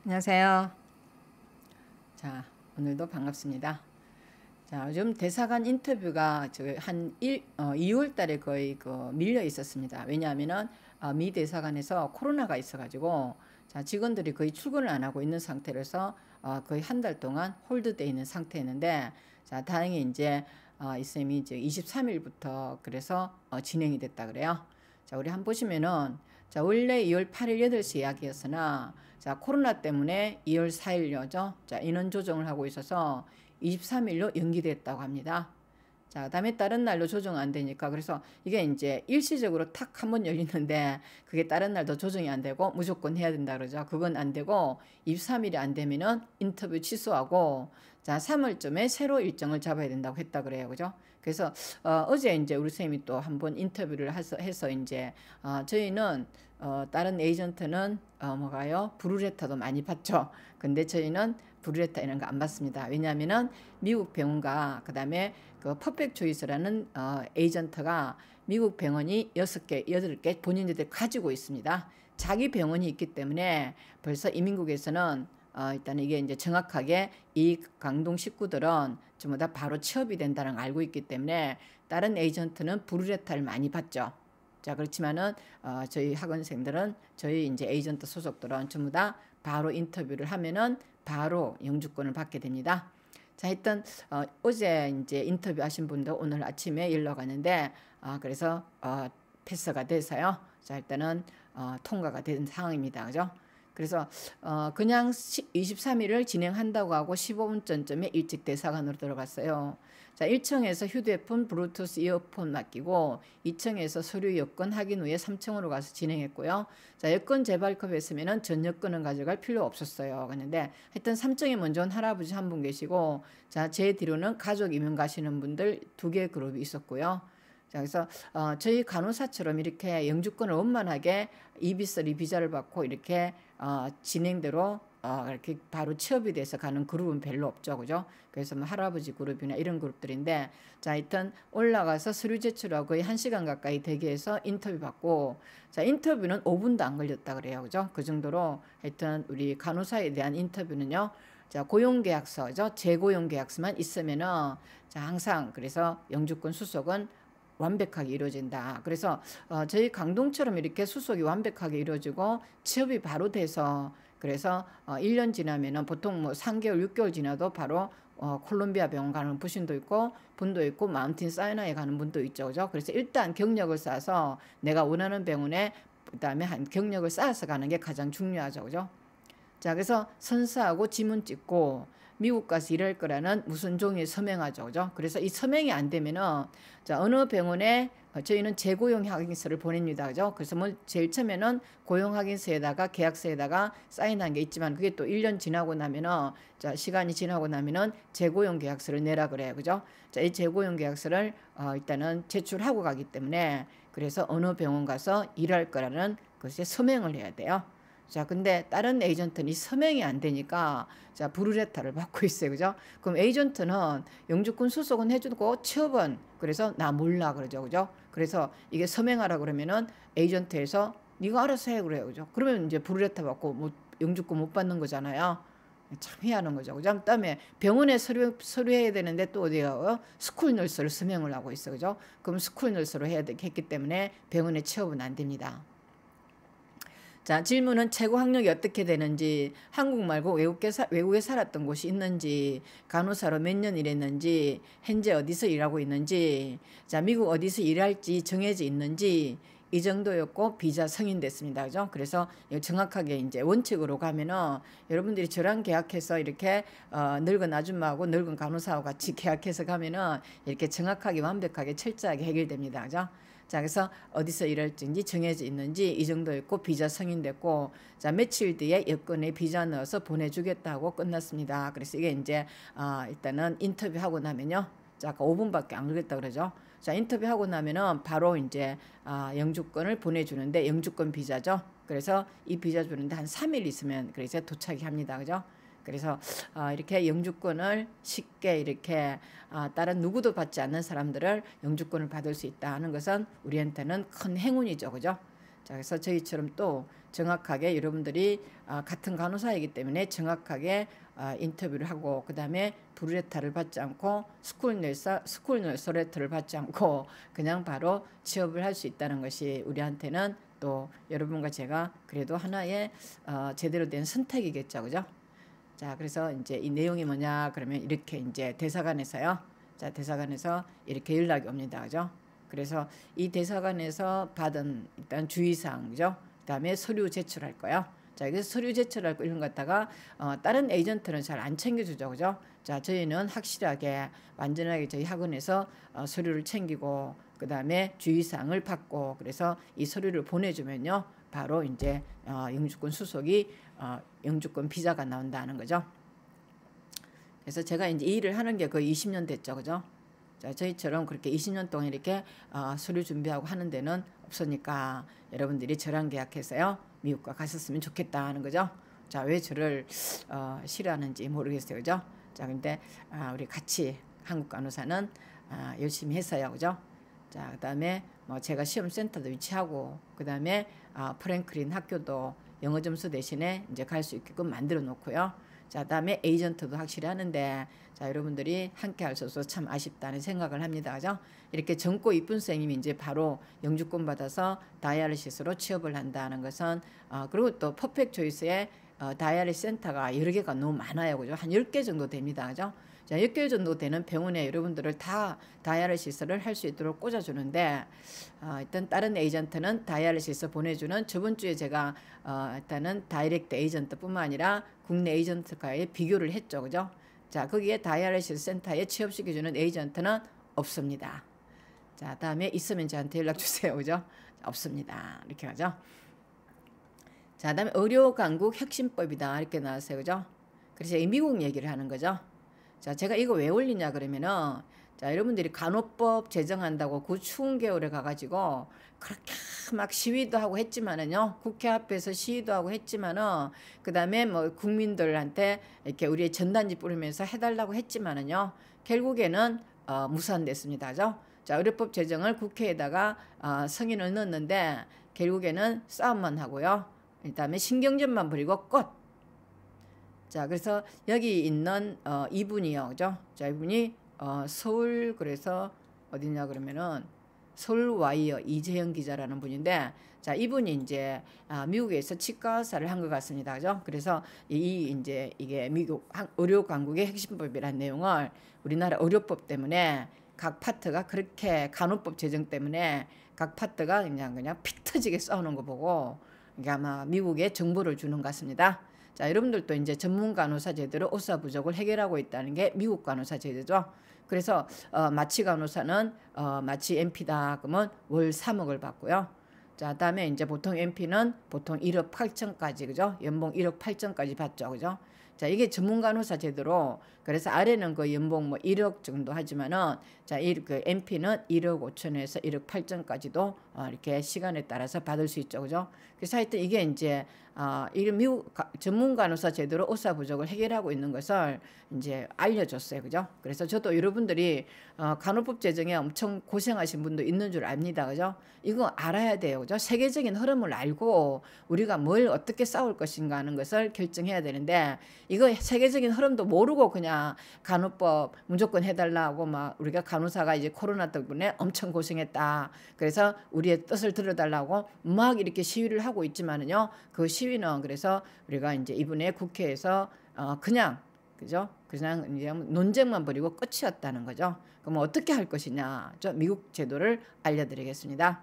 안녕하세요. 자, 오늘도 반갑습니다. 자, 요즘 대사관 인터뷰가 2월 달에 거의 밀려 있었습니다. 왜냐하면은 미 대사관에서 코로나가 있어가지고 자, 직원들이 거의 출근을 안 하고 있는 상태라서 거의 한 달 동안 홀드되어 있는 상태였는데 자, 다행히 이제 이 쌤이 이제 23일부터 그래서 진행이 됐다 그래요. 자, 우리 한번 보시면은 자, 원래 2월 8일 8시 예약이었으나 자, 코로나 때문에 2월 4일요죠. 자, 인원 조정을 하고 있어서 23일로 연기됐다고 합니다. 자, 그다음에 다른 날로 조정 안 되니까 그래서 이게 이제 일시적으로 탁 한 번 열리는데 그게 다른 날도 조정이 안 되고 무조건 해야 된다 그러죠. 그건 안 되고 23일이 안 되면은 인터뷰 취소하고 자, 3월쯤에 새로 일정을 잡아야 된다고 했다 그래요. 그죠? 그래서 어제 이제 우리 선생님이 또 한번 인터뷰를 해서 이제 저희는 다른 에이전트는 뭐가요? 브루레타도 많이 받죠. 근데 저희는 브루레타 이런 거 안 받습니다. 왜냐하면은 미국 병원과 그다음에 그 퍼펙트 초이스라는 에이전트가 미국 병원이 6개, 8개 본인들이 가지고 있습니다. 자기 병원이 있기 때문에 벌써 이민국에서는 일단 이게 이제 정확하게 이 강동 식구들은 전부 다 바로 취업이 된다는 걸 알고 있기 때문에 다른 에이전트는 브루레타를 많이 받죠. 자, 그렇지만은 저희 학원생들은 저희 이제 에이전트 소속들은 전부 다 바로 인터뷰를 하면은 바로 영주권을 받게 됩니다. 자, 일단 어제 이제 인터뷰 하신 분도 오늘 아침에 연락 왔는데 그래서 패스가 돼서요. 자, 일단은 통과가 된 상황입니다. 그죠? 그래서 그냥 23일을 진행한다고 하고 15분 전쯤에 일찍 대사관으로 들어갔어요. 자, 1층에서 휴대폰, 블루투스 이어폰 맡기고 2층에서 서류 여권 확인 후에 3층으로 가서 진행했고요. 자, 여권 재발급했으면은 전 여권은 가져갈 필요 없었어요. 그런데 하여튼 3층에 먼저 할아버지 한 분 계시고 자, 제 뒤로는 가족 이명 가시는 분들 2개 그룹이 있었고요. 자, 그래서 저희 간호사처럼 이렇게 영주권을 원만하게 EB3 비자를 받고 이렇게 진행대로 이렇게 바로 취업이 돼서 가는 그룹은 별로 없죠. 그죠? 그래서 뭐 할아버지 그룹이나 이런 그룹들인데 자, 하여튼 올라가서 서류 제출하고 거의 1시간 가까이 대기해서 인터뷰 받고 자, 인터뷰는 5분도 안 걸렸다 그래요. 그죠? 그 정도로 하여튼 우리 간호사에 대한 인터뷰는요. 자, 고용계약서죠. 재고용계약서만 있으면은 자, 항상 그래서 영주권 수속은 완벽하게 이루어진다. 그래서 저희 강동처럼 이렇게 수속이 완벽하게 이루어지고 취업이 바로 돼서 그래서 1년 지나면은 보통 뭐 3개월, 6개월 지나도 바로 콜롬비아 병원 가는 분도 있고 마운틴 사이나에 가는 분도 있죠. 그죠? 그래서 일단 경력을 쌓아서 내가 원하는 병원에 그다음에 한 경력을 쌓아서 가는 게 가장 중요하죠. 그죠? 자, 그래서 선서하고 지문 찍고 미국 가서 일할 거라는 무슨 종이에 서명하죠. 그죠? 그래서 이 서명이 안 되면은 자, 어느 병원에 저희는 재고용 확인서를 보냅니다. 그죠? 그래서 뭐 제일 처음에는 고용 확인서에다가 계약서에다가 사인한 게 있지만 그게 또 1년 지나고 나면은 자, 시간이 지나고 나면은 재고용 계약서를 내라 그래요. 그죠? 자, 이 재고용 계약서를 일단은 제출하고 가기 때문에 그래서 어느 병원 가서 일할 거라는 것에 서명을 해야 돼요. 자, 근데 다른 에이전트는 이 서명이 안 되니까 자, 브루레타를 받고 있어요. 그죠? 그럼 에이전트는 영주권 수속은 해주고 취업은 그래서 나 몰라 그러죠. 그죠? 그래서 이게 서명하라 그러면은 에이전트에서 네가 알아서 해 그래요. 그죠? 그러면 이제 브루레타 받고 뭐 영주권 못 받는 거잖아요. 참 희한한 거죠. 그죠? 그다음에 병원에 서류해야 되는데 또 어디요? 스쿨 널스를 서명을 하고 있어. 그죠? 그럼 스쿨 널스로 해야 했기 때문에 병원에 취업은 안 됩니다. 자, 질문은 최고 학력이 어떻게 되는지, 한국 말고 외국에 살았던 곳이 있는지, 간호사로 몇 년 일했는지, 현재 어디서 일하고 있는지, 자, 미국 어디서 일할지 정해져 있는지, 이 정도였고 비자 승인됐습니다. 그죠? 그래서 정확하게 이제 원칙으로 가면은 여러분들이 저랑 계약해서 이렇게 늙은 아줌마하고 늙은 간호사하고 같이 계약해서 가면은 이렇게 정확하게 완벽하게 철저하게 해결됩니다. 그죠? 자, 그래서 어디서 일할지 정해져 있는지 이 정도였고 비자 승인됐고 자, 며칠 뒤에 여권에 비자 넣어서 보내주겠다고 끝났습니다. 그래서 이게 이제 일단은 인터뷰하고 나면요. 자, 아까 5분밖에 안 걸렸다 그러죠. 자, 인터뷰하고 나면은 바로 이제 영주권을 보내주는데 영주권 비자죠. 그래서 이 비자 주는데 한 3일 있으면 그래서 도착이 합니다. 그죠? 그래서 이렇게 영주권을 쉽게 이렇게 다른 누구도 받지 않는 사람들을 영주권을 받을 수 있다 하는 것은 우리한테는 큰 행운이죠. 그죠? 자, 자, 그래서 저희처럼 또 정확하게 여러분들이 같은 간호사이기 때문에 정확하게 인터뷰를 하고, 그 다음에 브루레타를 받지 않고 스쿨 너스 레터를 받지 않고 그냥 바로 취업을 할 수 있다는 것이 우리한테는 또 여러분과 제가 그래도 하나의 제대로 된 선택이겠죠, 그죠? 자, 그래서 이제 이 내용이 뭐냐 그러면 이렇게 이제 대사관에서요. 자, 대사관에서 이렇게 연락이 옵니다, 그죠? 그래서 이 대사관에서 받은 일단 주의사항, 그죠? 그다음에 서류 제출할 거요. 자, 그래서 서류 제출할 거 이런 거 갖다가 다른 에이전트는 잘 안 챙겨주죠, 그죠? 자, 저희는 확실하게 완전하게 저희 학원에서 서류를 챙기고 그다음에 주의사항을 받고, 그래서 이 서류를 보내주면요 바로 이제 영주권 수속이 영주권 비자가 나온다는 거죠. 그래서 제가 이제 이 일을 하는 게 거의 20년 됐죠, 그죠? 자, 저희처럼 그렇게 20년 동안 이렇게 서류 준비하고 하는 데는 없으니까 여러분들이 저랑 계약해서요 미국과 갔었으면 좋겠다 하는 거죠. 자, 왜 저를 싫어하는지 모르겠어요, 그죠? 자, 근데 우리 같이 한국 간호사는 열심히 했어요, 그죠? 자, 그다음에 뭐 제가 시험센터도 위치하고, 그다음에 프랭클린 학교도 영어 점수 대신에 이제 갈 수 있게끔 만들어 놓고요. 자, 그다음에 에이전트도 확실히 하는데, 자, 여러분들이 함께 할 수 없어서 참 아쉽다는 생각을 합니다, 그죠? 이렇게 젊고 이쁜 선생님이 이제 바로 영주권 받아서 다이알리시스로 취업을 한다는 것은 그리고 또 퍼펙트 초이스에 다이알리시스 센터가 여러 개가 너무 많아요, 그죠? 한 10개 정도 됩니다, 그죠? 자, 10개 정도 되는 병원에 여러분들을 다 다이알리시스를 할 수 있도록 꽂아주는데, 일단 다른 에이전트는 다이알리시스 보내주는, 저번 주에 제가 일단은 다이렉트 에이전트뿐만 아니라 국내 에이전트과의 비교를 했죠, 그죠? 자, 거기에 다이알리시스 센터에 취업시켜주는 에이전트는 없습니다. 자, 다음에 있으면 저한테 연락 주세요, 그죠? 없습니다. 이렇게 하죠. 자, 다음에 의료 강국 혁신법이다 이렇게 나왔어요, 그죠? 그래서 이 미국 얘기를 하는 거죠. 자, 제가 이거 왜 올리냐 그러면은, 자, 여러분들이 간호법 제정한다고 그 추운 겨울에 가가지고 그렇게 막 시위도 하고 했지만은요, 국회 앞에서 시위도 하고 했지만은, 그 다음에 뭐 국민들한테 이렇게 우리의 전단지 뿌리면서 해달라고 했지만은요, 결국에는 무산됐습니다, 그죠? 자, 의료법 제정을 국회에다가 승인을 넣었는데 결국에는 싸움만 하고요, 그다음에 신경전만 부리고 끝. 자, 그래서 여기 있는 이분이요, 그죠? 자, 이분이 서울, 그래서 어디냐 그러면은 서울 와이어 이재영 기자라는 분인데, 자, 이분이 이제 미국에서 치과 의사를 한 것 같습니다, 그죠? 그래서 이제 이게 미국 의료 강국의 핵심법이라는 내용을 우리나라 의료법 때문에 각 파트가 그렇게 간호법 제정 때문에 각 파트가 그냥 피 터지게 싸우는 거 보고 이게 아마 미국에 정보를 주는 것 같습니다. 자, 여러분들도 이제 전문 간호사 제도로 의사 부족을 해결하고 있다는 게 미국 간호사 제도죠. 그래서 마취 간호사는 마취 MP다 그러면 월 3억을 받고요. 자, 그다음에 이제 보통 MP는 보통 1억 8천까지, 그죠? 연봉 1억 8천까지 받죠, 그죠? 자, 이게 전문 간호사 제도로, 그래서 아래는 그 연봉 뭐 1억 정도 하지만은, 자, 그 MP는 1억 5천에서 1억 8천까지도 이렇게 시간에 따라서 받을 수 있죠, 그죠? 그래서 하여튼 이게 이제 이 미국 전문 간호사 제도로 의사 부족을 해결하고 있는 것을 이제 알려줬어요, 그죠? 그래서 저도 여러분들이 간호법 제정에 엄청 고생하신 분도 있는 줄 압니다, 그죠? 이거 알아야 돼요, 그죠? 세계적인 흐름을 알고 우리가 뭘 어떻게 싸울 것인가 하는 것을 결정해야 되는데, 이거 세계적인 흐름도 모르고 그냥 간호법 무조건 해달라고 막 우리가 간호사가 이제 코로나 때문에 엄청 고생했다, 그래서 우리의 뜻을 들어달라고 막 이렇게 시위를 하고 있지만은요, 그 시위는 그래서 우리가 이제 이번에 국회에서 그냥, 그죠? 그냥 이제 논쟁만 벌이고 끝이었다는 거죠. 그럼 어떻게 할 것이냐? 저 미국 제도를 알려드리겠습니다.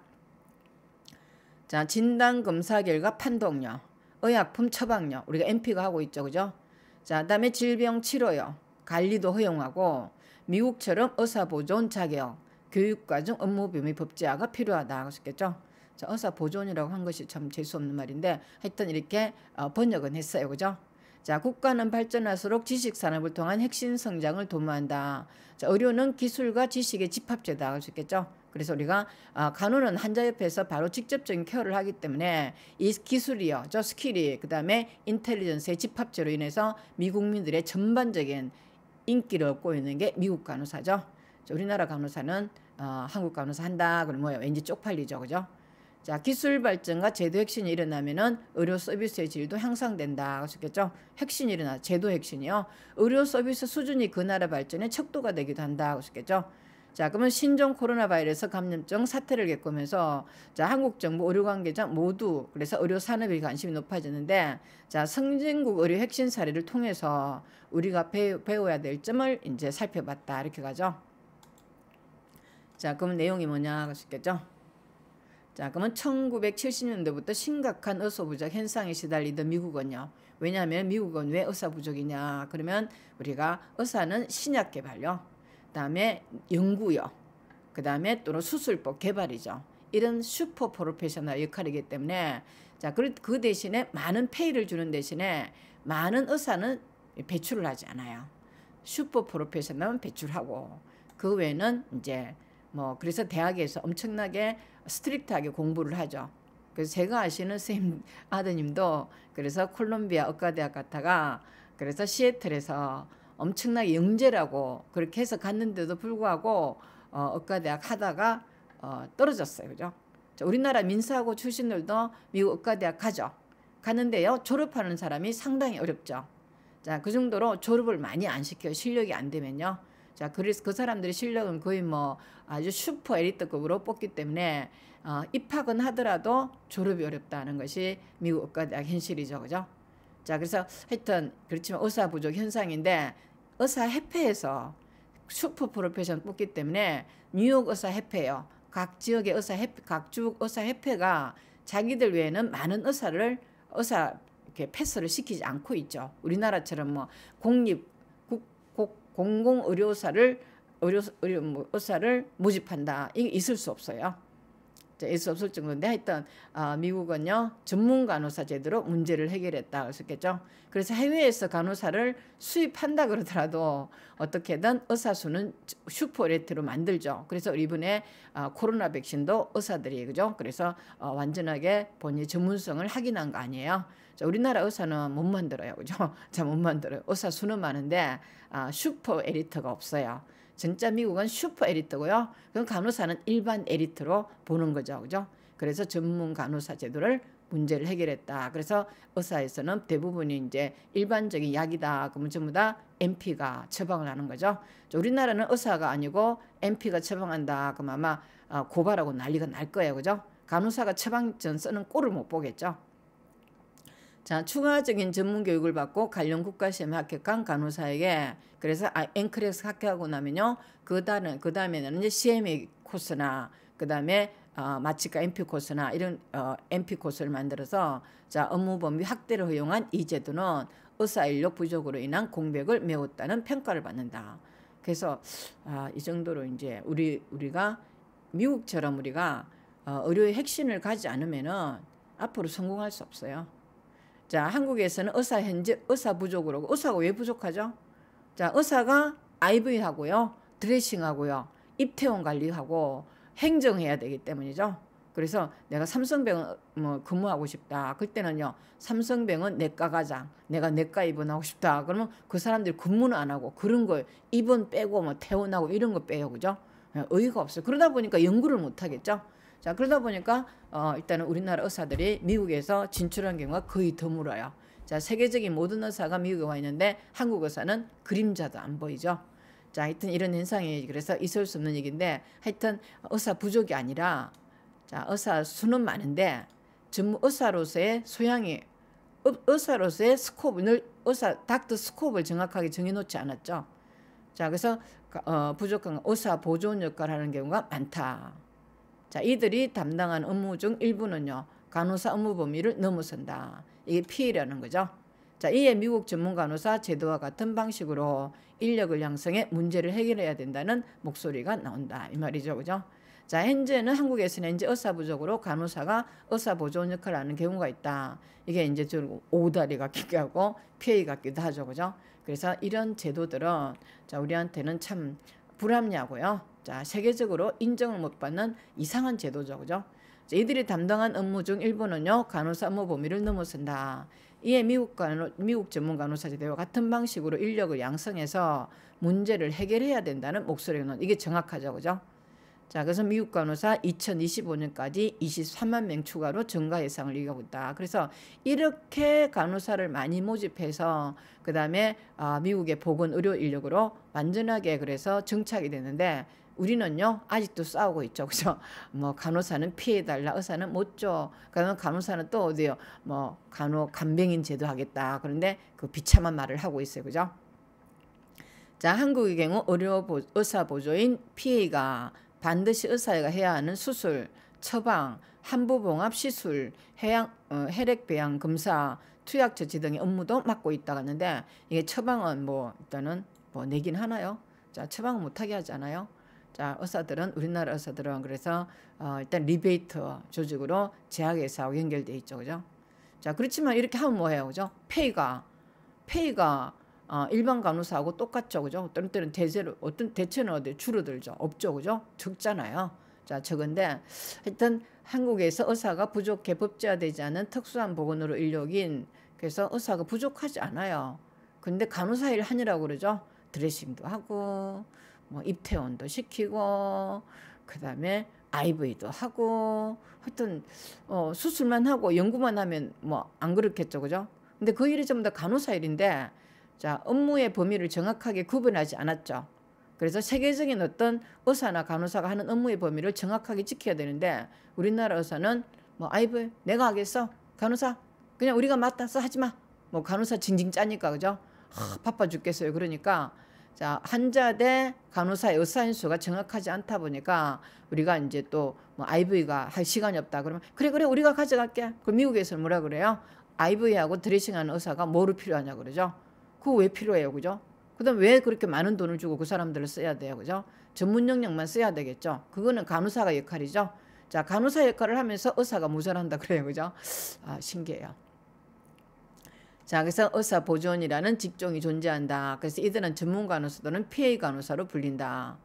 자, 진단 검사 결과 판독료, 의약품 처방료 우리가 MP가 하고 있죠, 그죠? 자, 그다음에 질병 치료요, 관리도 허용하고, 미국처럼 의사 보존 자격, 교육과정 업무 비밀 법제화가 필요하다 하셨겠죠? 자, 의사 보존이라고 한 것이 참 재수없는 말인데 하여튼 이렇게 번역은 했어요, 그죠? 자, 국가는 발전할수록 지식 산업을 통한 핵심 성장을 도모한다. 자, 의료는 기술과 지식의 집합체다 하셨겠죠? 그래서 우리가 간호는 환자 옆에서 바로 직접적인 케어를 하기 때문에 이 기술이요, 저 스킬이, 그다음에 인텔리전스의 집합체로 인해서 미국민들의 전반적인 인기를 얻고 있는 게 미국 간호사죠. 자, 우리나라 간호사는 한국 간호사 한다 그러면 왠지 쪽팔리죠, 그죠? 자, 기술 발전과 제도 혁신이 일어나면은 의료 서비스의 질도 향상된다. 그러셨겠죠? 혁신이 일어나, 제도 혁신이요. 의료 서비스 수준이 그 나라 발전의 척도가 되기도 한다. 그러셨겠죠? 자, 그러면 신종 코로나 바이러스 감염증 사태를 겪으면서 자, 한국 정부 의료 관계자 모두 그래서 의료 산업에 관심이 높아지는데 자, 선진국 의료 혁신 사례를 통해서 우리가 배워야 될 점을 이제 살펴봤다. 이렇게 가죠. 자, 그럼 내용이 뭐냐 하시겠죠? 자, 그러면 1970년대부터 심각한 의사 부족 현상에 시달리던 미국은요. 왜냐하면 미국은 왜 의사 부족이냐? 그러면 우리가 의사는 신약 개발요. 그다음에 연구요. 그다음에 또는 수술법 개발이죠. 이런 슈퍼 프로페셔널 역할이기 때문에 자, 그 대신에 많은 페이를 주는 대신에 많은 의사는 배출을 하지 않아요. 슈퍼 프로페셔널은 배출하고 그 외에는 이제 뭐 그래서 대학에서 엄청나게 스트릭트하게 공부를 하죠. 그래서 제가 아시는 선생님 아드님도 그래서 콜롬비아 의과대학 갔다가 그래서 시애틀에서 엄청나게 영재라고 그렇게 해서 갔는데도 불구하고 의과대학 하다가 떨어졌어요. 그죠? 우리나라 민사고 출신들도 미국 의과대학 가죠. 가는데요. 졸업하는 사람이 상당히 어렵죠. 자, 그 정도로 졸업을 많이 안 시켜요. 실력이 안 되면요. 자, 그래서 그 사람들의 실력은 거의 뭐 아주 슈퍼 엘리트급으로 뽑기 때문에 입학은 하더라도 졸업이 어렵다는 것이 미국 의과대학 현실이죠. 그죠? 자, 그래서 하여튼 그렇지만 의사 부족 현상인데 의사협회에서 슈퍼 프로페셔널 뽑기 때문에 뉴욕 의사협회요. 각 지역의 의사협회, 각주 의사협회가 자기들 외에는 많은 의사를 이렇게 패스를 시키지 않고 있죠. 우리나라처럼 뭐 공공의료사를 의사를 모집한다. 이게 있을 수 없어요. 있을 수 없을 정도인데 하여튼 미국은요 전문 간호사 제도로 문제를 해결했다 그랬겠죠. 그래서 해외에서 간호사를 수입한다 그러더라도 어떻게든 의사 수는 슈퍼 엘리트로 만들죠. 그래서 이번에 코로나 백신도 의사들이 그죠. 그래서 완전하게 본인의 전문성을 확인한 거 아니에요. 자, 우리나라 의사는 못 만들어요, 그죠? 자, 못 만들어요. 의사 수는 많은데 슈퍼 엘리트가 없어요. 진짜 미국은 슈퍼 엘리트고요. 그럼 간호사는 일반 엘리트로 보는 거죠. 그죠? 그래서 전문 간호사 제도를 문제를 해결했다. 그래서 의사에서는 대부분이 이제 일반적인 약이다. 그러면 전부 다 MP가 처방을 하는 거죠. 우리나라는 의사가 아니고 MP가 처방한다. 그럼 아마 고발하고 난리가 날 거예요. 그죠? 간호사가 처방전 쓰는 꼴을 못 보겠죠. 자, 추가적인 전문 교육을 받고 관련 국가시험에 합격한 간호사에게 그래서 NCLEX 합격하고 나면요. 그 다음에는 이제 CME 코스나 그 다음에 마취과 MP 코스나 이런 MP 코스를 만들어서 자, 업무 범위 확대를 허용한 이 제도는 의사 인력 부족으로 인한 공백을 메웠다는 평가를 받는다. 그래서 이 정도로 이제 우리가 미국처럼 우리가 의료의 핵심을 가지 않으면은 앞으로 성공할 수 없어요. 자, 한국에서는 현재 의사 부족으로 의사가 왜 부족하죠? 자, 의사가 IV하고요, 드레싱하고요, 입퇴원 관리하고 행정해야 되기 때문이죠. 그래서 내가 삼성병원 뭐 근무하고 싶다. 그때는요, 삼성병원 내과 과장, 내가 내과 입원하고 싶다. 그러면 그 사람들이 근무는 안 하고 그런 거 입원 빼고 뭐 퇴원하고 이런 거 빼요, 그죠? 의의가 없어요. 그러다 보니까 연구를 못 하겠죠. 자, 그러다 보니까 일단은 우리나라 의사들이 미국에서 진출한 경우가 거의 드물어요. 자, 세계적인 모든 의사가 미국에 와 있는데 한국 의사는 그림자도 안 보이죠. 자, 하여튼 이런 현상이 그래서 있을 수 없는 얘기인데 하여튼 의사 부족이 아니라 자, 의사 수는 많은데 전문 의사로서의 소양이 의사로서의 스코프를 닥터 스코프를 정확하게 정해놓지 않았죠. 자, 그래서 부족한 의사 보존 역할을 하는 경우가 많다. 자, 이들이 담당한 업무 중 일부는요, 간호사 업무 범위를 넘어선다. 이게 피해라는 거죠. 자, 이에 미국 전문 간호사 제도와 같은 방식으로 인력을 양성해 문제를 해결해야 된다는 목소리가 나온다. 이 말이죠. 그죠? 자, 현재는 한국에서는 이제 의사 부족으로 간호사가 의사 보존 역할을 하는 경우가 있다. 이게 이제 좀 오다리 같기도 하고 피해 같기도 하죠. 그죠? 그래서 이런 제도들은 자, 우리한테는 참 불합리하고요. 자, 세계적으로 인정을 못 받는 이상한 제도죠. 그죠? 자, 이들이 담당한 업무 중 일부는요, 간호사 업무 범위를 넘어선다. 이에 미국 전문 간호사 제도와 같은 방식으로 인력을 양성해서 문제를 해결해야 된다는 목소리는 이게 정확하죠. 그죠? 자, 그래서 미국 간호사 2025년까지 23만 명 추가로 증가 예상을 얘기하고 있다. 그래서 이렇게 간호사를 많이 모집해서 그 다음에 미국의 보건 의료 인력으로 완전하게 그래서 정착이 되는데 우리는요 아직도 싸우고 있죠, 그죠? 뭐 간호사는 피해달라, 의사는 못 줘. 그러면 간호사는 또 어디요? 뭐 간병인 제도하겠다. 그런데 그 비참한 말을 하고 있어요, 그죠? 자, 한국의 경우 의사 보조인 PA가 반드시 의사가 해야 하는 수술, 처방, 한부봉합 시술, 혈액 배양 검사, 투약 처치 등의 업무도 맡고 있다고 하는데 이게 처방은 뭐 일단은 뭐 내긴 하나요? 자, 처방은 못하게 하잖아요. 자, 의사들은 우리나라 의사들은 그래서 일단 리베이트 조직으로 제약회사하고 연결돼 있죠, 그죠? 자, 그렇지만 이렇게 하면 뭐해요, 그죠? 페이가 일반 간호사하고 똑같죠, 그죠? 어떤 때는 어떤 대체는 어디 줄어들죠, 없죠, 그죠? 적잖아요. 자, 적은데 하여튼 한국에서 의사가 부족해 법제화되지 않은 특수한 보건의료 인력인 그래서 의사가 부족하지 않아요. 근데 간호사 일 하느라고 그러죠. 드레싱도 하고 뭐 입퇴원도 시키고 그다음에 IV도 하고 하여튼 수술만 하고 연구만 하면 뭐 안 그렇겠죠, 그죠? 근데 그 일이 전부 다 간호사 일인데 자, 업무의 범위를 정확하게 구분하지 않았죠. 그래서 세계적인 어떤 의사나 간호사가 하는 업무의 범위를 정확하게 지켜야 되는데 우리나라 의사는 뭐 아이고 내가 하겠어, 간호사 그냥 우리가 맡아서 하지 마. 뭐 간호사 징징 짜니까, 그죠? 바빠 죽겠어요. 그러니까 자, 환자 대 간호사의 의사인 수가 정확하지 않다 보니까 우리가 이제 또 뭐 IV가 할 시간이 없다 그러면 그래 우리가 가져갈게. 그럼 미국에서는 뭐라 그래요? IV하고 드레싱하는 의사가 뭐로 필요하냐 그러죠? 그거 왜 필요해요, 그죠? 그다음 왜 그렇게 많은 돈을 주고 그 사람들을 써야 돼요, 그죠? 전문 영역만 써야 되겠죠. 그거는 간호사가 역할이죠. 자, 간호사 역할을 하면서 의사가 모자란다 그래요, 그죠? 신기해요. 자, 그래서 의사 보조원이라는 직종이 존재한다. 그래서 이들은 전문 간호사들은 PA 간호사로 불린다.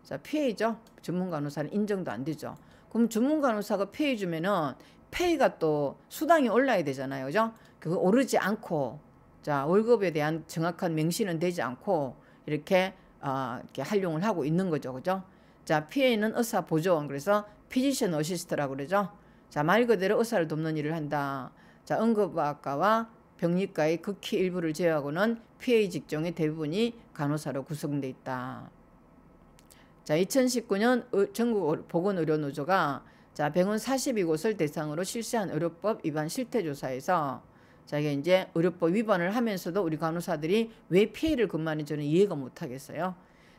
자, PA죠. 전문 간호사는 인정도 안 되죠. 그럼 전문 간호사가 PA 주면은 페이가 또 수당이 올라야 되잖아요, 그죠? 그거 오르지 않고 자, 월급에 대한 정확한 명시는 되지 않고 이렇게 활용을 하고 있는 거죠, 그죠? 자, PA는 의사 보조원, 그래서 피지션 어시스트라고 그러죠. 자, 말 그대로 의사를 돕는 일을 한다. 자, 응급학과와 병리과의 극히 일부를 제외하고는 PA 직종의 대부분이 간호사로 구성돼 있다. 자, 2019년 전국 보건의료노조가 자, 병원 42곳을 대상으로 실시한 의료법 위반 실태조사에서 자, 이게 이제 의료법 위반을 하면서도 우리 간호사들이 왜 PA를 근무하는지 저는 이해가 못 하겠어요.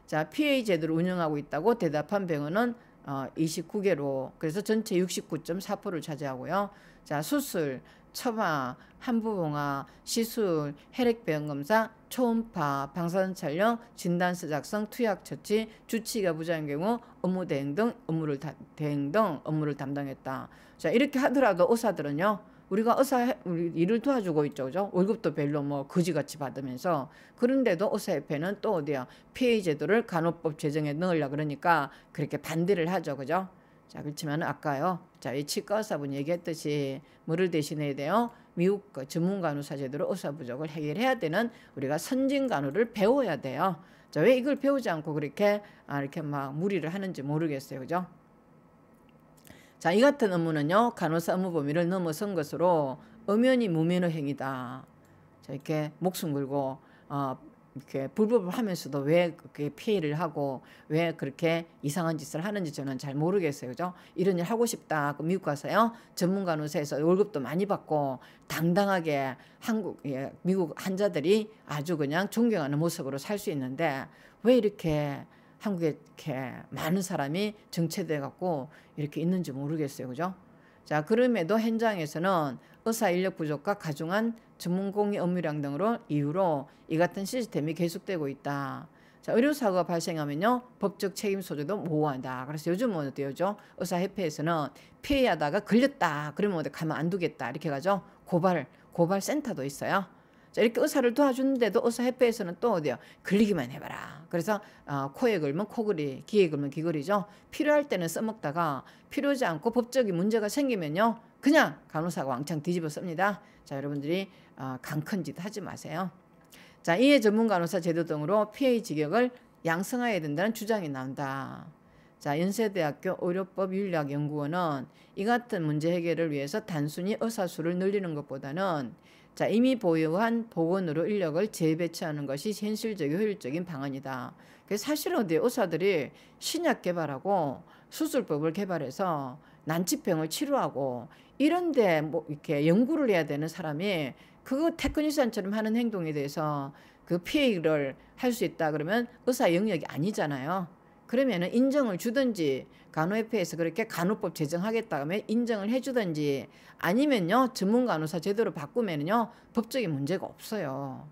자, PA 제도를 운영하고 있다고 대답한 병원은 29개로 그래서 전체 69.4%를 차지하고요. 자, 수술, 처방, 한부봉합, 시술, 혈액배양 검사, 초음파, 방사선 촬영, 진단서 작성, 투약 처치, 주치의가 부자인 경우 업무 대행 등 업무를 담당했다. 자, 이렇게 하더라도 의사들은요. 우리가 우리 일을 도와주고 있죠, 그죠? 월급도 별로 뭐 거지같이 받으면서 그런데도 의사협회는 또 어디야? PA 제도를 간호법 제정에 넣으려 그러니까 그렇게 반대를 하죠, 그죠? 자, 그렇지만 아까요, 자, 이 치과 의사분이 얘기했듯이 뭐를 대신해야 돼요? 미국 전문 간호사 제도로 의사 부족을 해결해야 되는 우리가 선진 간호를 배워야 돼요. 자, 왜 이걸 배우지 않고 그렇게 이렇게 막 무리를 하는지 모르겠어요, 그죠? 자, 이 같은 업무는요, 간호사 업무 범위를 넘어선 것으로 엄연히 무면허 행위다. 자, 이렇게 목숨 걸고 이렇게 불법을 하면서도 왜 그렇게 피해를 하고 왜 그렇게 이상한 짓을 하는지 저는 잘 모르겠어요, 그죠? 이런 일 하고 싶다. 미국 가서요, 전문 간호사에서 월급도 많이 받고 당당하게 미국 환자들이 아주 그냥 존경하는 모습으로 살 수 있는데 왜 이렇게 한국에 이렇게 많은 사람이 정체돼 갖고 이렇게 있는지 모르겠어요, 그죠? 자, 그럼에도 현장에서는 의사 인력 부족과 가중한 전문공의 업무량 등으로 이유로 이 같은 시스템이 계속되고 있다. 자, 의료사고가 발생하면요, 법적 책임 소재도 모호하다. 그래서 요즘은 어때요죠? 의사협회에서는 피해하다가 걸렸다. 그러면 어디 가만 안 두겠다. 이렇게 가죠. 고발 센터도 있어요. 자, 이렇게 의사를 도와주는데도 의사협회에서는 또 어디요? 걸리기만 해봐라. 그래서 코에 걸면 코걸이, 귀에 걸면 귀걸이죠. 필요할 때는 써먹다가 필요하지 않고 법적인 문제가 생기면요, 그냥 간호사가 왕창 뒤집어 씁니다. 자, 여러분들이 강큰 짓 하지 마세요. 자, 이해 전문 간호사 제도 등으로 PA 직역을 양성해야 된다는 주장이 나온다. 자, 연세대학교 의료법윤리학연구원은 이 같은 문제 해결을 위해서 단순히 의사 수를 늘리는 것보다는 자, 이미 보유한 보건의료 인력을 재배치하는 것이 현실적이고 효율적인 방안이다. 그래서 사실은 어디 의사들이 신약 개발하고 수술법을 개발해서 난치병을 치료하고 이런데 뭐 이렇게 연구를 해야 되는 사람이 그거 테크니션처럼 하는 행동에 대해서 그 피해를 할 수 있다 그러면 의사 영역이 아니잖아요. 그러면은 인정을 주든지 간호협회에서 그렇게 간호법 제정하겠다 하면 인정을 해주든지 아니면요 전문 간호사 제도로 바꾸면요 법적인 문제가 없어요.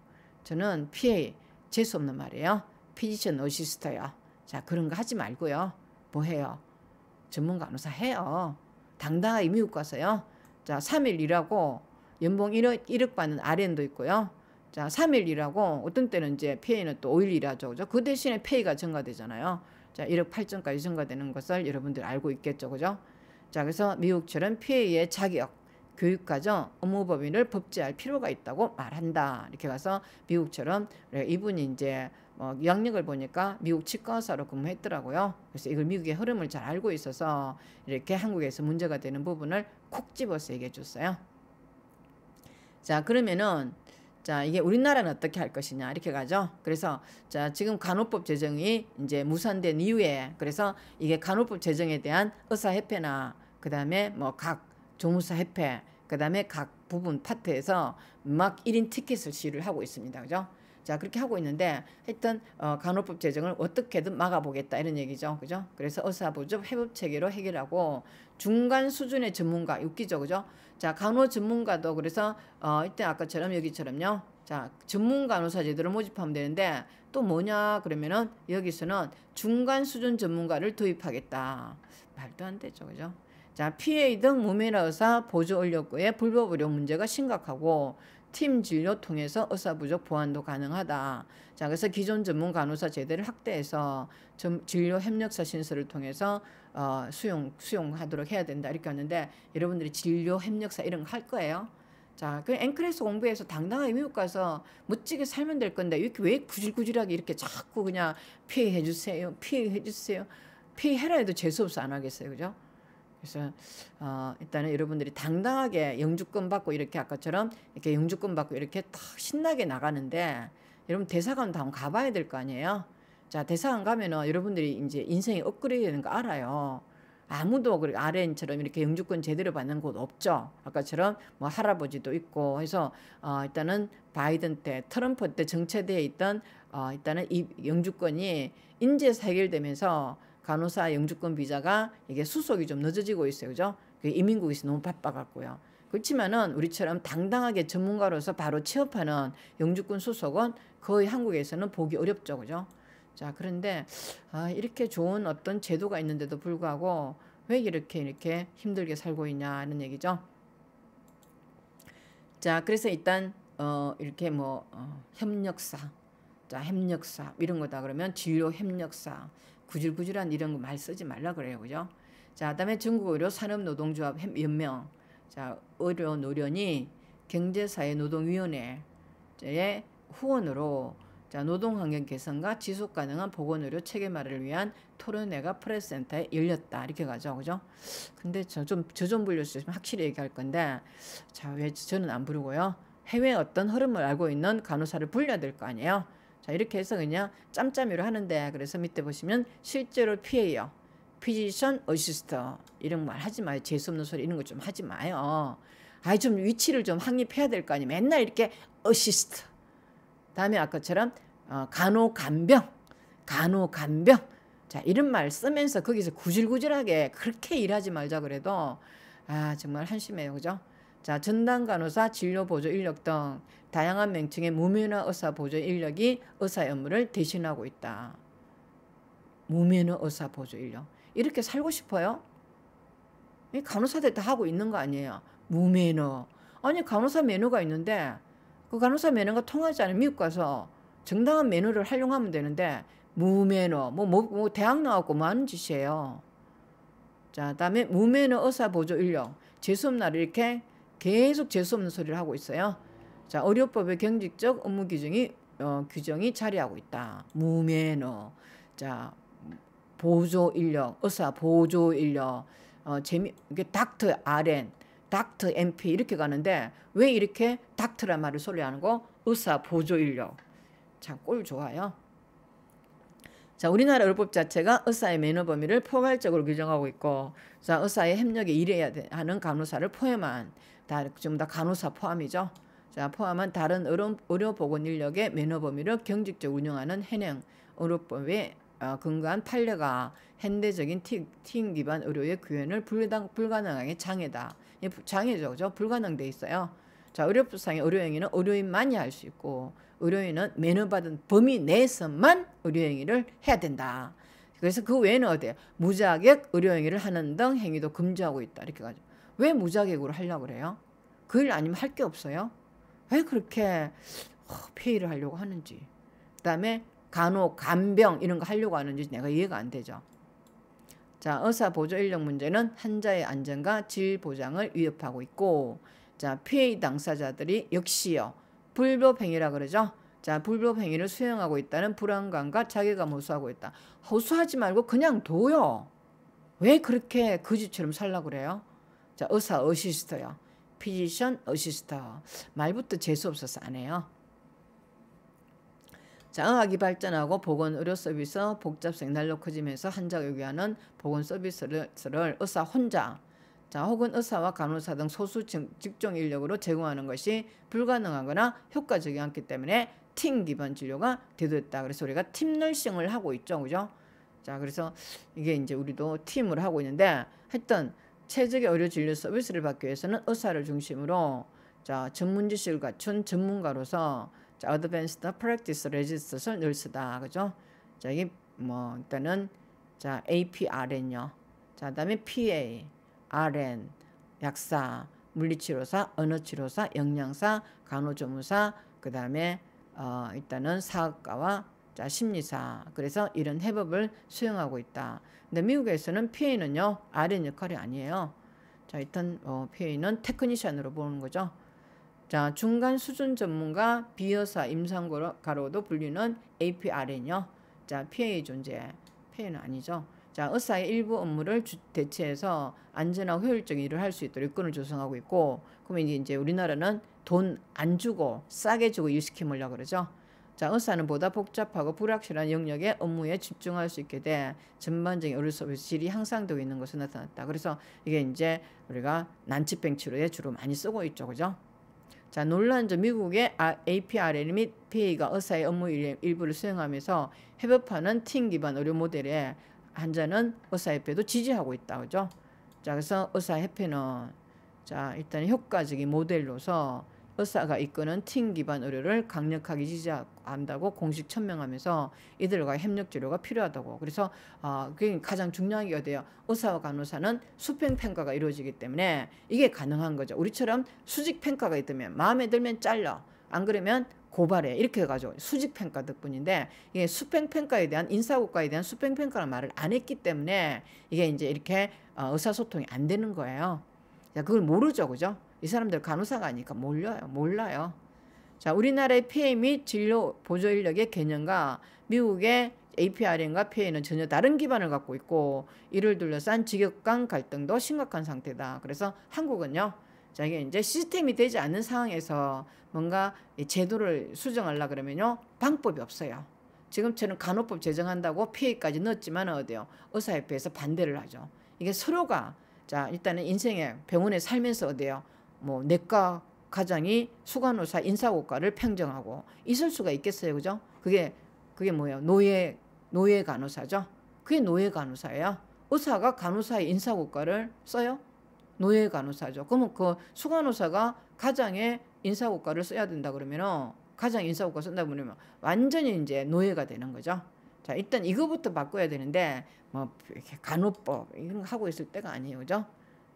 저는 피해 재수 없는 말이에요. 피지션 어시스터요. 자, 그런 거 하지 말고요. 뭐 해요? 전문 간호사 해요. 당당하게 미국 가서요. 자, 3일 일하고 연봉 1억 받는 RN도 있고요. 자, 3일 일하고 어떤 때는 이제 페이는 또 5일 일하죠. 그죠? 그 대신에 페이가 증가되잖아요. 자, 1억 8천까지 증가되는 것을 여러분들 알고 있겠죠. 그죠? 자, 그래서 미국처럼 PA의 자격, 교육과정, 업무법인을 법제할 필요가 있다고 말한다. 이렇게 가서 미국처럼 이분이 이제 양력을 보니까 미국 치과의사로 근무했더라고요. 그래서 이걸 미국의 흐름을 잘 알고 있어서 이렇게 한국에서 문제가 되는 부분을 콕 집어서 얘기해 줬어요. 자, 그러면은 자, 이게 우리나라는 어떻게 할 것이냐 이렇게 가죠. 그래서 자, 지금 간호법 제정이 이제 무산된 이후에 그래서 이게 간호법 제정에 대한 의사협회나 그다음에 뭐 각 조무사 협회 그다음에 각 부분 파트에서 막 1인 티켓을 시위를 하고 있습니다. 그죠? 자, 그렇게 하고 있는데 하여튼 간호법 제정을 어떻게든 막아보겠다 이런 얘기죠. 그죠? 그래서 의사보조 회법 체계로 해결하고 중간 수준의 전문가 웃기죠. 그죠? 자, 간호 전문가도 그래서 이때 아까처럼 여기처럼요. 자, 전문 간호사 제도를 모집하면 되는데 또 뭐냐 그러면은 여기서는 중간 수준 전문가를 도입하겠다. 말도 안 되죠. 그죠? 자, PA 등 무면허 의사 보조 인력구의 불법 의료 문제가 심각하고 팀 진료 통해서 의사 부족 보완도 가능하다. 자, 그래서 기존 전문 간호사 제도를 확대해서 진료 협력사 신설을 통해서 수용하도록 해야 된다. 이렇게 하는데 여러분들이 진료 협력사 이런 거 할 거예요. 자, 그 앵클에서 공부해서 당당하게 미국 가서 멋지게 살면 될 건데 이렇게 왜 구질구질하게 이렇게 자꾸 그냥 피해해 주세요. 피해해 주세요. 피해라 해도 재수없어 안 하겠어요. 그죠? 그래서 일단은 여러분들이 당당하게 영주권 받고 이렇게 아까처럼 이렇게 영주권 받고 이렇게 딱 신나게 나가는데 여러분 대사관 한번 가봐야 될 거 아니에요. 자, 대사관 가면은 여러분들이 이제 인생이 업그레이드 되는 거 알아요. 아무도 그렇게 RN처럼 이렇게 영주권 제대로 받는 곳 없죠. 아까처럼 뭐 할아버지도 있고 해서 일단은 바이든 때 트럼프 때 정체되어 있던 일단은 이 영주권이 인재에서 해결되면서 간호사 영주권 비자가 이게 수속이 좀 늦어지고 있어요. 그죠? 이민국에서 너무 바빠갖고요. 그렇지만은 우리처럼 당당하게 전문가로서 바로 취업하는 영주권 수속은 거의 한국에서는 보기 어렵죠. 그죠? 자, 그런데 이렇게 좋은 어떤 제도가 있는데도 불구하고 왜 이렇게 힘들게 살고 있냐는 얘기죠. 자, 그래서 일단 이렇게 뭐 협력사, 자, 협력사 이런 거다 그러면 진료 협력사 구질구질한 이런 거 말 쓰지 말라 그래요. 그죠? 자, 그다음에 전국의료산업노동조합 연명, 자, 의료노련이 경제사회노동위원회의 후원으로 자, 노동환경 개선과 지속가능한 보건의료 체계화를 위한 토론회가 프레스센터에 열렸다. 이렇게 가죠. 그죠? 근데 저 좀 불러주시면 확실히 얘기할 건데 자, 왜 저는 안 부르고요. 해외 어떤 흐름을 알고 있는 간호사를 불러야 될 거 아니에요. 자, 이렇게 해서 그냥 짬짬이로 하는데 그래서 밑에 보시면 실제로 PA요. 피지션 어시스터 이런 말 하지 마요. 재수없는 소리 이런 거 좀 하지 마요. 아이 좀 위치를 좀 확립해야 될 거 아니에요. 맨날 이렇게 어시스트 다음에 아까처럼 간호간병 자, 이런 말 쓰면서 거기서 구질구질하게 그렇게 일하지 말자 그래도 정말 한심해요. 그죠? 자, 전담 간호사 진료 보조 인력 등 다양한 명칭의 무면허 의사 보조 인력이 의사의 업무를 대신하고 있다. 무면허 의사 보조 인력. 이렇게 살고 싶어요? 간호사들 다 하고 있는 거 아니에요. 무면허. 아니, 간호사 면허가 있는데 그 간호사 면허가 통하지 않으면 미국 가서 정당한 면허를 활용하면 되는데 무면허. 뭐 대학 나왔고 뭐 하는 짓이에요. 자, 그다음에 무면허 의사 보조 인력. 재수없는 날 이렇게 계속 재수없는 소리를 하고 있어요. 자, 의료법의 경직적 업무 규정이 자리하고 있다. 무면허. 자, 보조 인력, 의사 보조 인력, 이게 닥터 RN, 닥터 MP 이렇게 가는데 왜 이렇게 닥터란 말을 소리하는 거? 의사 보조 인력. 참 꼴 좋아요. 자, 우리나라 의료법 자체가 의사의 매너 범위를 포괄적으로 규정하고 있고, 자, 의사의 협력에 일해야 하는 간호사를 포함한, 지금 다 간호사 포함이죠. 자, 포함한 다른 의료보건 인력의 매너 범위를 경직적으로 운영하는 현행 의료법에 근거한 판례가 현대적인 팀 기반 의료의 구현을 불가능하게 장애다. 장애죠, 그죠? 불가능돼 있어요. 자, 의료법상의 의료행위는 의료인만이 할 수 있고, 의료인은 매너받은 범위 내에서만 의료행위를 해야 된다. 그래서 그 외에는 어때요? 무자격 의료행위를 하는 등 행위도 금지하고 있다. 이렇게 가죠. 왜 무자격으로 하려고 그래요? 그 일 아니면 할 게 없어요? 왜 그렇게 피해를 하려고 하는지. 그 다음에 간호, 간병 이런 거 하려고 하는지 내가 이해가 안 되죠. 자, 의사 보조 인력 문제는 환자의 안전과 질 보장을 위협하고 있고, 자, 피해 당사자들이 역시요. 불법 행위라 그러죠. 자, 불법 행위를 수행하고 있다는 불안감과 자괴감 호소하고 있다. 호소하지 말고 그냥 둬요. 왜 그렇게 거지처럼 살라고 그래요? 자, 의사 어시스터요. 피지션 어시스터. 말부터 재수 없어서 안 해요. 자, 의학이 발전하고 보건 의료 서비스 복잡성 날로 커지면서 환자가 요구하는 보건 서비스를 의사 혼자, 자, 혹은 의사와 간호사 등 소수 직종 인력으로 제공하는 것이 불가능하거나 효과적이지 않기 때문에 팀 기반 진료가 대두했다. 그래서 우리가 팀 널싱을 하고 있죠, 그죠? 자, 그래서 이게 이제 우리도 팀을 하고 있는데, 하여튼 최적의 의료 진료 서비스를 받기 위해서는 의사를 중심으로, 자, 전문 지식을 갖춘 전문가로서, 자, 어드밴스드 프랙티스 레지스턴트 널스다, 그죠? 자, 이게 뭐 일단은 자, APRN요. 자, 그다음에 PA, RN, 약사, 물리치료사, 언어치료사, 영양사, 간호조무사, 그다음에 일단은 사학과와 자, 심리사. 그래서 이런 해법을 수행하고 있다. 근데 미국에서는 PA는요, RN 역할이 아니에요. 자, 일단 PA는 테크니션으로 보는 거죠. 자, 중간 수준 전문가, 비의사, 임상가로도 불리는 APRN요. 자, PA 존재. PA는 아니죠. 자, 의사의 일부 업무를 대체해서 안전하고 효율적인 일을 할 수 있도록 여건을 조성하고 있고, 그러면 이제 우리나라는 돈 안 주고 싸게 주고 일시키려고 그러죠. 자, 의사는 보다 복잡하고 불확실한 영역의 업무에 집중할 수 있게 돼 전반적인 의료 서비스 질이 향상되고 있는 것으로 나타났다. 그래서 이게 이제 우리가 난치병 치료에 주로 많이 쓰고 있죠, 그죠? 자, 논란 점 미국의 APRN 및 PA가 의사의 업무 일부를 수행하면서 협업하는 팀 기반 의료 모델에 환자는 의사협회도 지지하고 있다, 그죠? 자, 그래서 의사협회는 자, 일단 효과적인 모델로서 의사가 이끄는 팀 기반 의료를 강력하게 지지한다고 공식 천명하면서 이들과 협력 치료가 필요하다고. 그래서 그게 가장 중요한 게 어때요? 의사와 간호사는 수평 평가가 이루어지기 때문에 이게 가능한 거죠. 우리처럼 수직 평가가 있다면 마음에 들면 잘라, 안 그러면 고발해, 이렇게 해가지고 수직 평가 덕분인데, 이게 수평 평가에 대한 인사고과에 대한 수평 평가라는 말을 안 했기 때문에 이게 이제 이렇게 의사소통이 안 되는 거예요. 자, 그걸 모르죠, 그죠? 이 사람들 간호사가 아니니까 몰라요. 자, 우리나라의 PA 및 진료 보조 인력의 개념과 미국의 APRN과 PA는 전혀 다른 기반을 갖고 있고, 이를 둘러싼 직역 간 갈등도 심각한 상태다. 그래서 한국은요, 자, 이게 이제 시스템이 되지 않는 상황에서 뭔가 제도를 수정하려 그러면요, 방법이 없어요. 지금처럼 간호법 제정한다고 PA까지 넣었지만 어디요? 의사협회에서 반대를 하죠. 이게 서로가, 자, 일단은 인생에 병원에 살면서 어디요? 뭐 내과 과장이 수간호사 인사고과를 평정하고 있을 수가 있겠어요, 그죠? 그게 뭐예요? 노예 간호사죠. 그게 노예 간호사예요. 의사가 간호사의 인사고과를 써요? 노예 간호사죠. 그러면 그 수간호사가 가장의 인사고과를 써야 된다 그러면은, 가장 인사고과 쓴다 그러면 완전히 이제 노예가 되는 거죠. 자, 일단 이거부터 바꿔야 되는데 뭐 이렇게 간호법 이런 거 하고 있을 때가 아니에요, 그죠?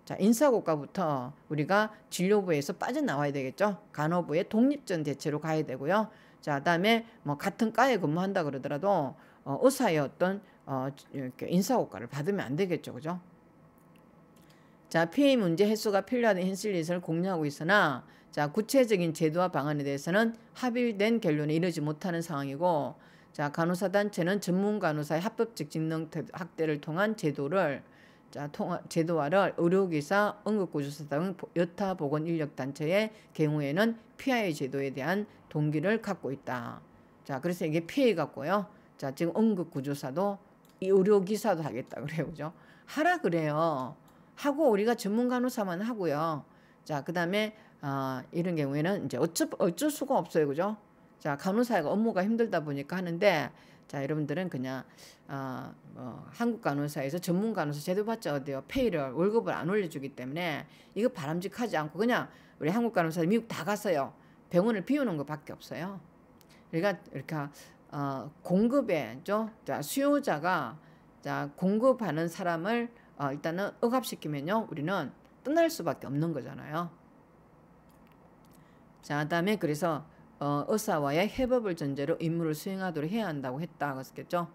자, 인사고과부터 우리가 진료부에서 빠져나와야 되겠죠. 간호부의 독립적 대체로 가야 되고요. 자, 그다음에 뭐 같은 과에 근무한다 그러더라도 의사의 어떤 이렇게 인사고과를 받으면 안 되겠죠, 그죠? 자, PA 문제 해소가 필요한 현실리스를 공유하고 있으나, 자, 구체적인 제도와 방안에 대해서는 합의된 결론에 이르지 못하는 상황이고, 자, 간호사 단체는 전문 간호사의 합법적 직능 확대를 통한 제도화를 의료기사, 응급구조사 등 여타 보건 인력 단체의 경우에는 PI 제도에 대한 동기를 갖고 있다. 자, 그래서 이게 PA 같고요. 자, 지금 응급구조사도 의료기사도 하겠다 그래요, 그죠? 하라 그래요. 하고 우리가 전문 간호사만 하고요. 자, 그다음에 이런 경우에는 이제 어쩔 수가 없어요, 그죠? 자, 간호사가 업무가 힘들다 보니까 하는데, 자, 여러분들은 그냥 한국 간호사에서 전문 간호사 제도 받자 어때요? 페이를 월급을 안 올려주기 때문에 이거 바람직하지 않고 그냥 우리 한국 간호사 미국 다 갔어요. 병원을 비우는 것밖에 없어요. 그러니까 이렇게 공급에 자, 수요자가 자, 공급하는 사람을 일단은 억압시키면요, 우리는 떠날 수밖에 없는 거잖아요. 자, 그다음에 그래서 의사와의 협업을 전제로 임무를 수행하도록 해야 한다고 했겠죠.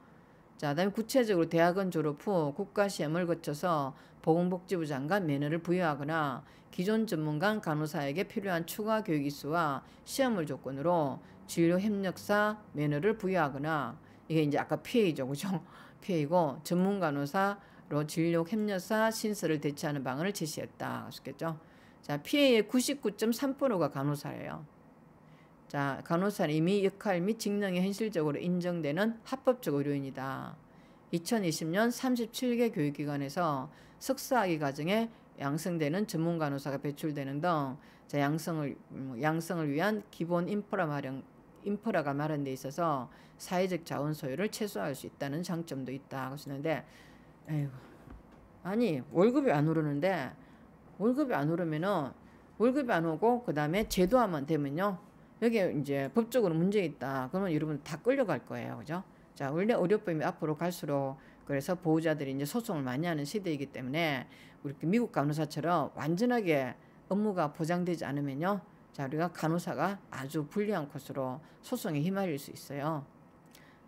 자, 그다음에 구체적으로 대학원 졸업 후 국가시험을 거쳐서 보건복지부 장관 면허를 부여하거나 기존 전문가 간호사에게 필요한 추가 교육 이수와 시험을 조건으로 진료 협력사 면허를 부여하거나, 이게 이제 아까 PA죠, 그죠? PA고 전문 간호사로 진료 협력사 신설을 대체하는 방안을 제시했다. 아시겠죠? 자, PA의 99.3%가 간호사예요. 자, 간호사는 이미 역할 및 직능이 현실적으로 인정되는 합법적 의료인이다. 2020년 37개 교육기관에서 석사학위 과정에 양성되는 전문 간호사가 배출되는 등 자, 양성을 위한 기본 인프라가 마련돼 있어서 사회적 자원 소요를 최소화할 수 있다는 장점도 있다 하시는데, 에휴, 아니 월급이 안 오르는데, 월급이 안 오르면은 월급이 안 오고 그다음에 제도화만 되면요, 여기에 이제 법적으로 문제 있다 그러면 여러분 다 끌려갈 거예요, 그죠? 자, 원래 의료법이 앞으로 갈수록 그래서 보호자들이 이제 소송을 많이 하는 시대이기 때문에 우리 미국 간호사처럼 완전하게 업무가 보장되지 않으면요, 자, 우리가 간호사가 아주 불리한 코스로 소송에 휘말릴 수 있어요.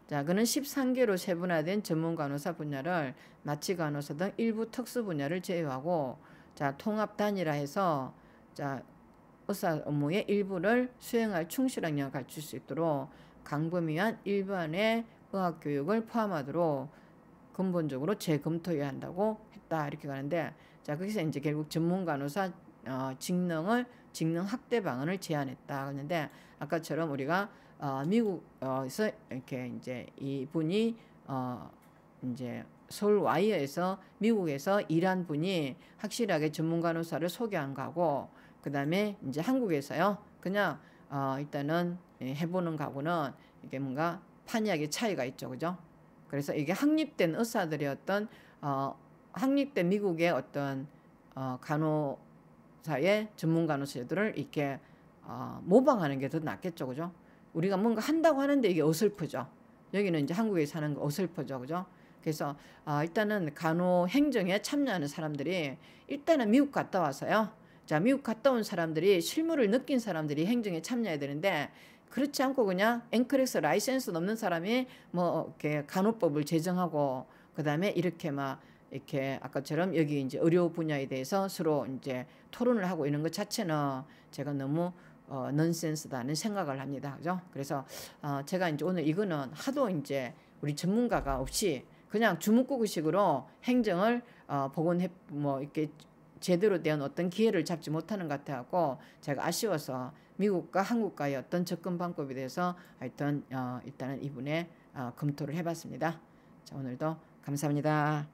자, 그는 13개로 세분화된 전문 간호사 분야를 마취 간호사 등 일부 특수 분야를 제외하고, 자, 통합 단일화해서 자, 의사 업무의 일부를 수행할 충실한 영역을 갖출 수 있도록 강범위한 일반의 의학 교육을 포함하도록 근본적으로 재검토해야 한다고 했다, 이렇게 가는데, 자, 거기서 이제 결국 전문 간호사 직능 확대 방안을 제안했다 그랬는데, 아까처럼 우리가 미국에서 이렇게 이제 이분이 이제 서울 와이어에서 미국에서 일한 분이 확실하게 전문 간호사를 소개한 거고, 그 다음에 이제 한국에서요, 그냥 일단은 해보는 거하고는 이게 뭔가 판이하게 차이가 있죠, 그죠? 그래서 이게 확립된 의사들의 어떤 확립된 미국의 어떤 간호사의 전문 간호사들을 이렇게 모방하는 게 더 낫겠죠, 그죠? 우리가 뭔가 한다고 하는데 이게 어설프죠. 여기는 이제 한국에 사는 거 어설프죠, 그죠? 그래서 일단은 간호 행정에 참여하는 사람들이 일단은 미국 갔다 와서요. 자, 미국 갔다 온 사람들이 실무를 느낀 사람들이 행정에 참여해야 되는데, 그렇지 않고 그냥 앵크렉스 라이센스 넘는 사람이 뭐 이렇게 간호법을 제정하고 그다음에 이렇게 막 이렇게 아까처럼 여기 이제 의료 분야에 대해서 서로 이제 토론을 하고 이런 것 자체는 제가 너무 넌센스다는 생각을 합니다. 그죠? 그래서 제가 이제 오늘 이거는 하도 이제 우리 전문가가 없이 그냥 주먹구구식으로 행정을 복원해 뭐 이렇게 제대로 된 어떤 기회를 잡지 못하는 것 같아갖고 제가 아쉬워서 미국과 한국과의 어떤 접근 방법에 대해서 하여튼 일단은 이분의 검토를 해봤습니다. 자, 오늘도 감사합니다.